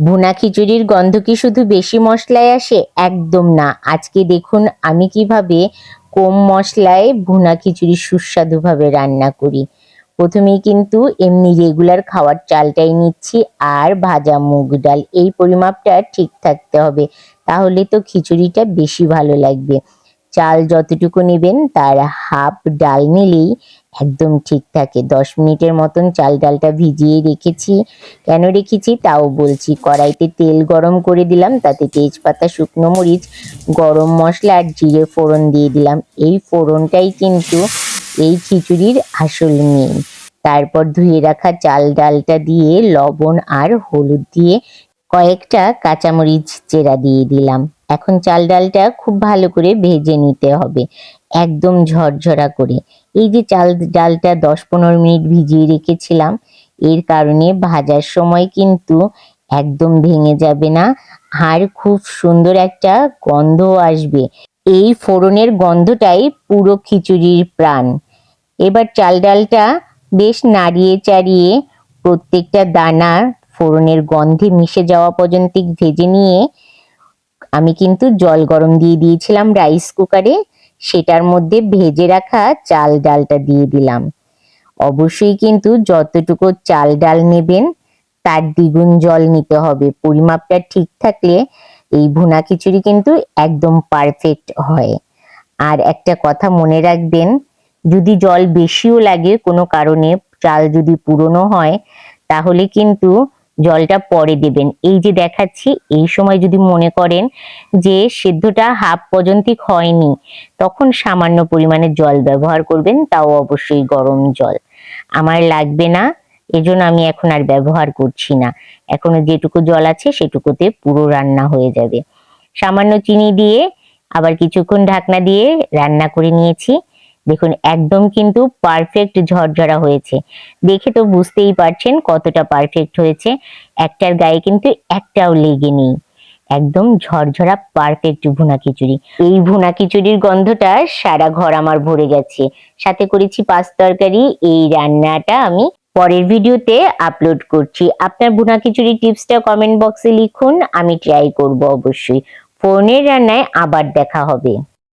ভুনা খিচুড়ির গন্ধ কি শুধু বেশি মশলায় আসে? একদম না। আজকে দেখুন আমি কিভাবে কম মশলায় ভুনা খিচুড়ি সুস্বাদুভাবে রান্না করি। প্রথমেই কিন্তু এমনি রেগুলার খাওয়ার চালটাই নিচ্ছি আর ভাজা মুগ ডাল। এই পরিমাপটা ঠিক থাকতে হবে, তাহলে তো খিচুড়িটা বেশি ভালো লাগবে। চাল যতটুকু নেবেন তার হাফ ডাল নিলেই একদম ঠিক থাকে। 10 মিনিটের মতন চাল ডালটা ভিজিয়ে রেখেছি। কেন রেখেছি তাও বলছি। কড়াইতে তেল গরম করে দিলাম, তাতে তেজপাতা, শুকনো মরিচ, গরম মশলা আর জিরে ফোড়ন দিয়ে দিলাম। এই ফোড়নটাই কিন্তু এই খিচুড়ির আসল মেন। তারপর ধুয়ে রাখা চাল ডালটা দিয়ে লবণ আর হলুদ দিয়ে কয়েকটা কাঁচামরিচ চেরা দিয়ে দিলাম। এখন চাল ডালটা খুব ভালো করে ভেজে নিতে হবে, একদম ঝরঝরা করে। এই যে চাল ডালটা 10-15 মিনিট ভিজিয়ে রেখেছিলাম, এর কারণে ভাজার সময় কিন্তু একদম ভেঙে যাবে না আর খুব সুন্দর একটা গন্ধ আসবে। এই ফোড়নের গন্ধটাই পুরো খিচুড়ির প্রাণ। এবার চাল ডালটা বেশ নাড়িয়ে চাড়িয়ে প্রত্যেকটা দানা ফোড়নের গন্ধে মিশে যাওয়া পর্যন্ত ভেজে নিয়ে আমি কিন্তু জল গরম দিয়ে দিয়েছিলাম রাইস কুকারে। সেটার মধ্যে ভেজে রাখা চাল ডালটা দিয়ে দিলাম। অবশ্যই কিন্তু যতটুকু চাল ডাল নেবেন তার দ্বিগুণ জল নিতে হবে। পরিমাপটা ঠিক থাকলে এই ভুনা খিচুড়ি কিন্তু একদম পারফেক্ট হয়। আর একটা কথা মনে রাখবেন, যদি জল বেশিও লাগে কোনো কারণে, চাল যদি পুরনো হয়, তাহলে কিন্তু জলটা পরে দেবেন। এই যে দেখাচ্ছি, এই সময় যদি মনে করেন যে সেদ্ধটা হাফ পর্যন্ত হয়নি, তখন সামান্য পরিমাণে জল ব্যবহার করবেন, তাও অবশ্যই গরম জল। আমার লাগবে না, এজন্য আমি এখন আর ব্যবহার করছি না। এখনো যেটুকু জল আছে সেটুকুতে পুরো রান্না হয়ে যাবে। সামান্য চিনি দিয়ে আবার কিছুক্ষণ ঢাকনা দিয়ে রান্না করে নিয়েছি। দেখুন একদম কিন্তু পারফেক্ট ঝরঝরা হয়েছে। দেখে তো বুঝতেই পারছেন কতটা পারফেক্ট হয়েছে। একটার গায়ে কিন্তু একটাও লেগে নেই। একদম ঝরঝরা পারফেক্ট ভুনা খিচুড়ি। এই ভুনা খিচুড়ির গন্ধটা সারা ঘর আমার ভরে গেছে। সাথে করেছি পাঁচ তরকারি। এই রান্নাটা আমি পরের ভিডিওতে আপলোড করছি। আপনার ভুনা খিচুড়ি টিপসটা কমেন্ট বক্সে লিখুন, আমি ট্রাই করব অবশ্যই। ফোনের রান্নায় আবার দেখা হবে।